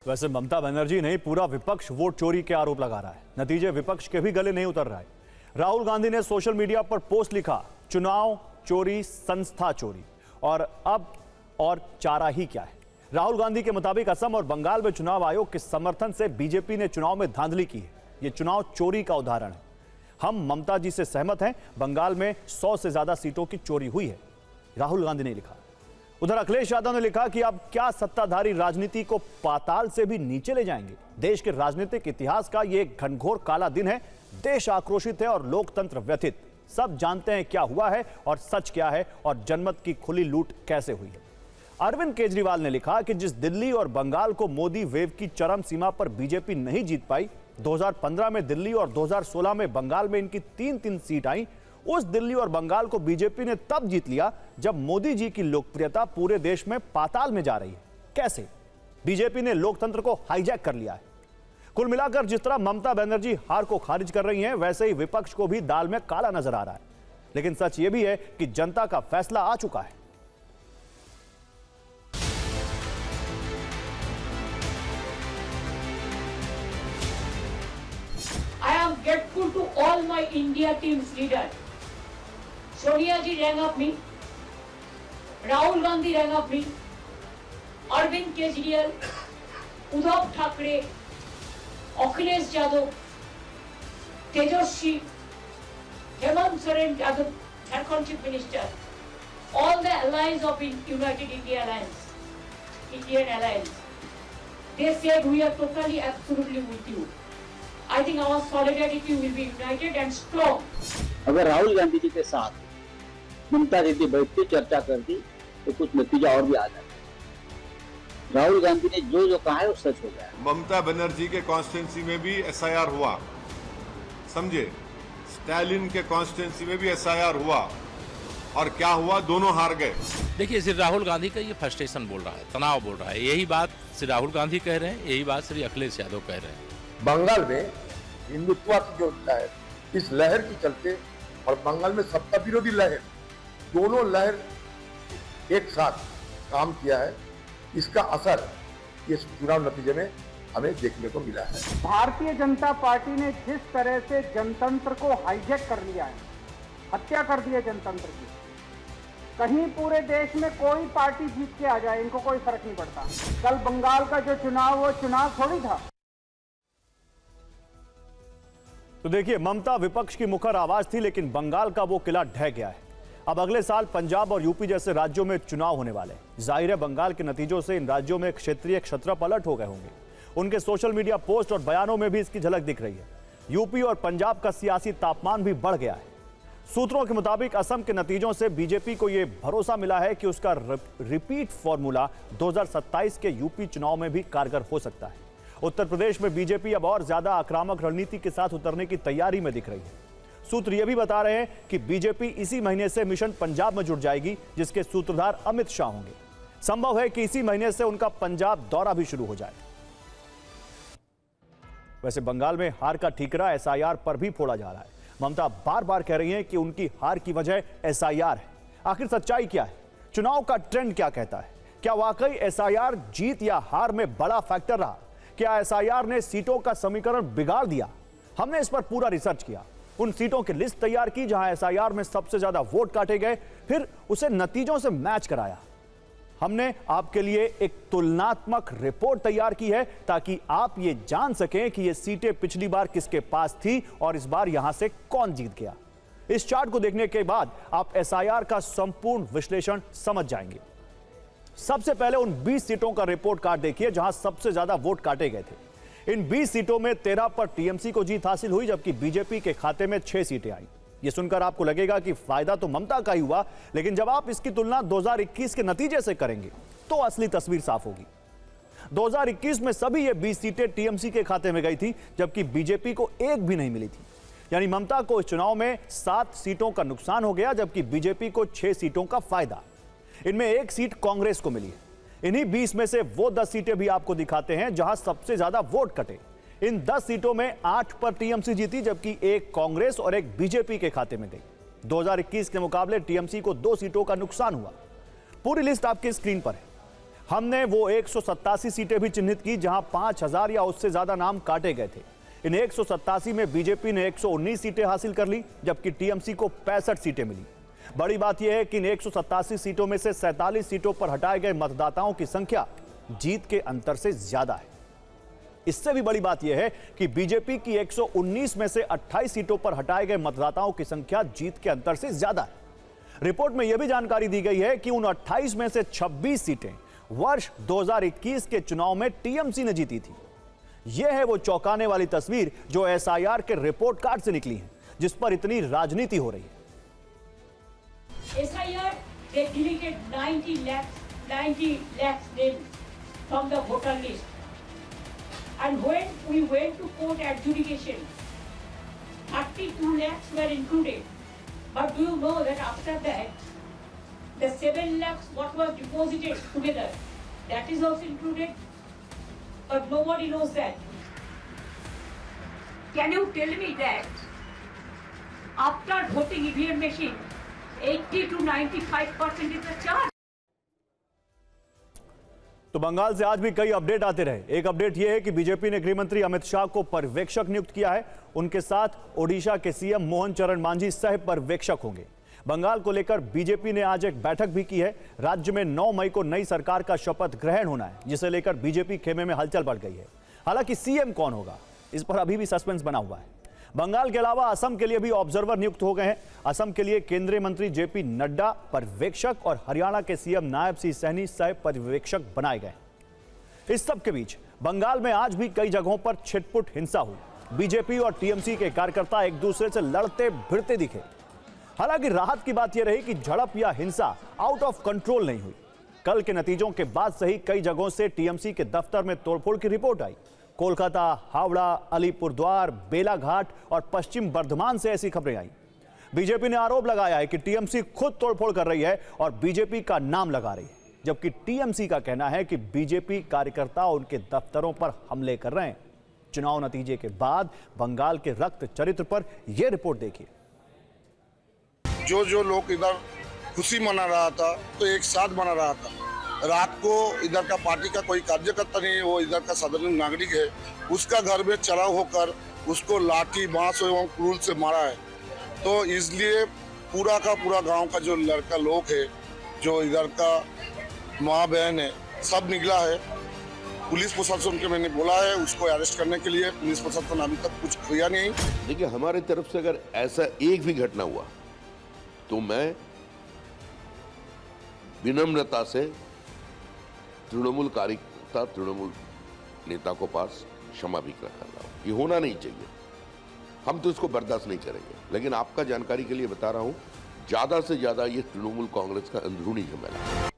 वैसे ममता बनर्जी नहीं, पूरा विपक्ष वोट चोरी के आरोप लगा रहा है। नतीजे विपक्ष के भी गले नहीं उतर रहा है। राहुल गांधी ने सोशल मीडिया पर पोस्ट लिखा, चुनाव चोरी संस्था चोरी, और अब और चारा ही क्या है। राहुल गांधी के मुताबिक असम और बंगाल में चुनाव आयोग के समर्थन से बीजेपी ने चुनाव में धांधली की है। यह चुनाव चोरी का उदाहरण है। हम ममता जी से सहमत हैं, बंगाल में 100 से ज्यादा सीटों की चोरी हुई है, राहुल गांधी ने लिखा। उधर अखिलेश यादव ने लिखा कि अब क्या सत्ताधारी राजनीति को पाताल से भी नीचे ले जाएंगे। देश के राजनीतिक इतिहास का यह एक घनघोर काला दिन है। देश आक्रोशित है और लोकतंत्र व्यथित। सब जानते हैं क्या हुआ है और सच क्या है और जनमत की खुली लूट कैसे हुई है। अरविंद केजरीवाल ने लिखा कि जिस दिल्ली और बंगाल को मोदी वेव की चरम सीमा पर बीजेपी नहीं जीत पाई, 2015 में दिल्ली और 2016 में बंगाल में इनकी 3-3 सीट आई, उस दिल्ली और बंगाल को बीजेपी ने तब जीत लिया जब मोदी जी की लोकप्रियता पूरे देश में पाताल में जा रही है। कैसे? बीजेपी ने लोकतंत्र को हाईजैक कर लिया है। कुल मिलाकर जिस तरह ममता बनर्जी हार को खारिज कर रही हैं, वैसे ही विपक्ष को भी दाल में काला नजर आ रहा है। लेकिन सच यह भी है कि जनता का फैसला आ चुका है। I am grateful to all my India team's leaders. Sonia ji rang up me, Rahul Gandhi rang up me, Arvind Kejriwal, Uddhav Thackeray, Akhilesh Yadav, Tejaswi, Hemant Soren Yadav, Jharkhand Chief Minister, all the allies of United India Alliance, Indian Alliance, they said we are totally, absolutely with you. I think our solidarity will be united and strong. अगर राहुल गांधी जी के साथ ममता दीदी बैठती चर्चा करती तो कुछ नतीजा और भी आ जाता। राहुल गांधी ने जो कहा है वो सच हो गया। ममता बनर्जी के कॉन्स्टिट्यूंसी में भी एसआईआर हुआ, समझे। स्टालिन के कॉन्स्टिट्यूंसी में भी एसआईआर हुआ, और क्या हुआ, दोनों हार गए। देखिए, श्री राहुल गांधी का ये फ्रस्ट्रेशन बोल रहा है, तनाव बोल रहा है। यही बात श्री राहुल गांधी कह रहे हैं, यही बात श्री अखिलेश यादव कह रहे हैं। बंगाल में हिंदुत्व की जो लहर, इस लहर के चलते, और बंगाल में सत्ता विरोधी लहर, दोनों लहर एक साथ काम किया है। इसका असर इस चुनाव नतीजे में हमें देखने को मिला है। भारतीय जनता पार्टी ने जिस तरह से जनतंत्र को हाईजैक कर लिया है, हत्या कर दी है जनतंत्र की, कहीं पूरे देश में कोई पार्टी जीत के आ जाए, इनको कोई फर्क नहीं पड़ता। कल बंगाल का जो चुनाव, वो चुनाव थोड़ी था। तो देखिए, ममता विपक्ष की मुखर आवाज थी, लेकिन बंगाल का वो किला ढह गया है। अब अगले साल पंजाब और यूपी जैसे राज्यों में चुनाव होने वाले हैं। जाहिर है, बंगाल के नतीजों से इन राज्यों में क्षेत्रीय क्षत्र पलट हो गए होंगे। उनके सोशल मीडिया पोस्ट और बयानों में भी इसकी झलक दिख रही है। यूपी और पंजाब का सियासी तापमान भी बढ़ गया है। सूत्रों के मुताबिक असम के नतीजों से बीजेपी को यह भरोसा मिला है कि उसका रिपीट फॉर्मूला 2027 के यूपी चुनाव में भी कारगर हो सकता है। उत्तर प्रदेश में बीजेपी अब और ज्यादा आक्रामक रणनीति के साथ उतरने की तैयारी में दिख रही है। सूत्र यह भी बता रहे हैं कि बीजेपी इसी महीने से मिशन पंजाब में जुट जाएगी, जिसके सूत्रधार अमित शाह होंगे। संभव है कि इसी महीने से उनका पंजाब दौरा भी शुरू हो जाए। वैसे बंगाल में हार का ठीकरा एसआईआर पर भी फोड़ा जा रहा है। ममता बार बार कह रही हैं कि उनकी हार की वजह एसआईआर है। आखिर सच्चाई क्या है? चुनाव का ट्रेंड क्या कहता है? क्या वाकई एसआईआर जीत या हार में बड़ा फैक्टर रहा? क्या एसआईआर ने सीटों का समीकरण बिगाड़ दिया? हमने इस पर पूरा रिसर्च किया, उन सीटों की लिस्ट तैयार की जहां एसआईआर में सबसे ज्यादा वोट काटे गए, फिर उसे नतीजों से मैच कराया। हमने आपके लिए एक तुलनात्मक रिपोर्ट तैयार की है ताकि आप ये जान सकें कि ये सीटें पिछली बार किसके पास थी और इस बार यहां से कौन जीत गया। इस चार्ट को देखने के बाद आप एसआईआर का संपूर्ण विश्लेषण समझ जाएंगे। सबसे पहले उन 20 सीटों का रिपोर्ट कार्ड देखिए जहां सबसे ज्यादा वोट काटे गए थे। इन 20 सीटों में 13 पर टीएमसी को जीत हासिल हुई, जबकि बीजेपी के खाते में 6 सीटें आई। यह सुनकर आपको लगेगा कि फायदा तो ममता का ही हुआ, लेकिन जब आप इसकी तुलना 2021 के नतीजे से करेंगे तो असली तस्वीर साफ होगी। 2021 में सभी ये 20 सीटें टीएमसी के खाते में गई थी, जबकि बीजेपी को एक भी नहीं मिली थी। यानी ममता को इस चुनाव में 7 सीटों का नुकसान हो गया, जबकि बीजेपी को 6 सीटों का फायदा। इनमें 1 सीट कांग्रेस को मिली है। इन्हीं 20 में से वो 10 सीटें भी आपको दिखाते हैं जहां सबसे ज्यादा वोट कटे। इन 10 सीटों में 8 पर टीएमसी जीती, जबकि 1 कांग्रेस और 1 बीजेपी के खाते में गई। 2021 के मुकाबले टीएमसी को 2 सीटों का नुकसान हुआ। पूरी लिस्ट आपकी स्क्रीन पर है। हमने वो 187 सीटें भी चिन्हित की जहां 5000 या उससे ज्यादा नाम काटे गए थे। इन 187 में बीजेपी ने 119 सीटें हासिल कर ली, जबकि टीएमसी को 65 सीटें मिली। बड़ी बात यह है कि इन 187 सीटों में से 47 सीटों पर हटाए गए मतदाताओं की संख्या जीत के अंतर से ज्यादा है। इससे भी बड़ी बात यह है कि बीजेपी की 119 में से 28 सीटों पर हटाए गए मतदाताओं की संख्या जीत के अंतर से ज्यादा है। रिपोर्ट में यह भी जानकारी दी गई है कि उन 28 में से 26 सीटें वर्ष 2021 के चुनाव में टीएमसी ने जीती थी। यह है वो चौंकाने वाली तस्वीर जो एसआईआर के रिपोर्ट कार्ड से निकली है, जिस पर इतनी राजनीति हो रही है। SIR, they deleted 90 lakhs names from the voter list. And when we went to court adjudication, 32 lakhs were included. But do you know that after that, the 7 lakhs what was deposited together, that is also included? But nobody knows that. Can you tell me that after voting EVM machine, 80 to 95% is the charge? तो बंगाल से आज भी कई update आते रहे। एक update यह है कि बीजेपी ने गृह मंत्री अमित शाह को पर्यवेक्षक नियुक्त किया है। उनके साथ ओडिशा के सीएम मोहन चरण मांझी सह पर्यवेक्षक होंगे। बंगाल को लेकर बीजेपी ने आज एक बैठक भी की है। राज्य में 9 मई को नई सरकार का शपथ ग्रहण होना है, जिसे लेकर बीजेपी खेमे में हलचल बढ़ गई है। हालांकि सीएम कौन होगा, इस पर अभी भी सस्पेंस बना हुआ है। बंगाल के अलावा असम के लिए भी ऑब्जर्वर नियुक्त हो गए हैं। असम के लिए केंद्रीय मंत्री जेपी नड्डा पर्यवेक्षक और हरियाणा के सीएम नायब सिंह सैनी सह पर्यवेक्षक बनाए गए। इस सब के बीच बंगाल में आज भी कई जगहों पर छिटपुट हिंसा हुई। बीजेपी और टीएमसी के कार्यकर्ता एक दूसरे से लड़ते भिड़ते दिखे। हालांकि राहत की बात यह रही कि झड़प या हिंसा आउट ऑफ कंट्रोल नहीं हुई। कल के नतीजों के बाद से ही कई जगहों से टीएमसी के दफ्तर में तोड़फोड़ की रिपोर्ट आई। कोलकाता, हावड़ा, अलीपुरद्वार, बेलाघाट और पश्चिम बर्धमान से ऐसी खबरें आई। बीजेपी ने आरोप लगाया है कि टीएमसी खुद तोड़फोड़ कर रही है और बीजेपी का नाम लगा रही है, जबकि टीएमसी का कहना है कि बीजेपी कार्यकर्ता उनके दफ्तरों पर हमले कर रहे हैं। चुनाव नतीजे के बाद बंगाल के रक्त चरित्र पर यह रिपोर्ट देखिए। जो लोग इधर खुशी मना रहा था तो एक साथ मना रहा था। रात को इधर का पार्टी का कोई कार्यकर्ता नहीं, वो इधर का साधारण नागरिक है, उसका घर में चढ़ाव होकर उसको लाठी, बांस एवं क्रूर से मारा है। तो इसलिए पूरा का पूरा गांव का जो लड़का लोग है, जो इधर का माँ बहन है, सब निकला है। पुलिस प्रशासन के मैंने बोला है उसको अरेस्ट करने के लिए। पुलिस प्रशासन अभी तक कुछ किया नहीं। देखिए, हमारी तरफ से अगर ऐसा एक भी घटना हुआ तो मैं विनम्रता से तृणमूल कार्यकर्ता, तृणमूल नेता को पास क्षमा भी कर रहा हूं। ये होना नहीं चाहिए, हम तो इसको बर्दाश्त नहीं करेंगे। लेकिन आपका जानकारी के लिए बता रहा हूं, ज्यादा से ज्यादा ये तृणमूल कांग्रेस का अंदरूनी झमेला है।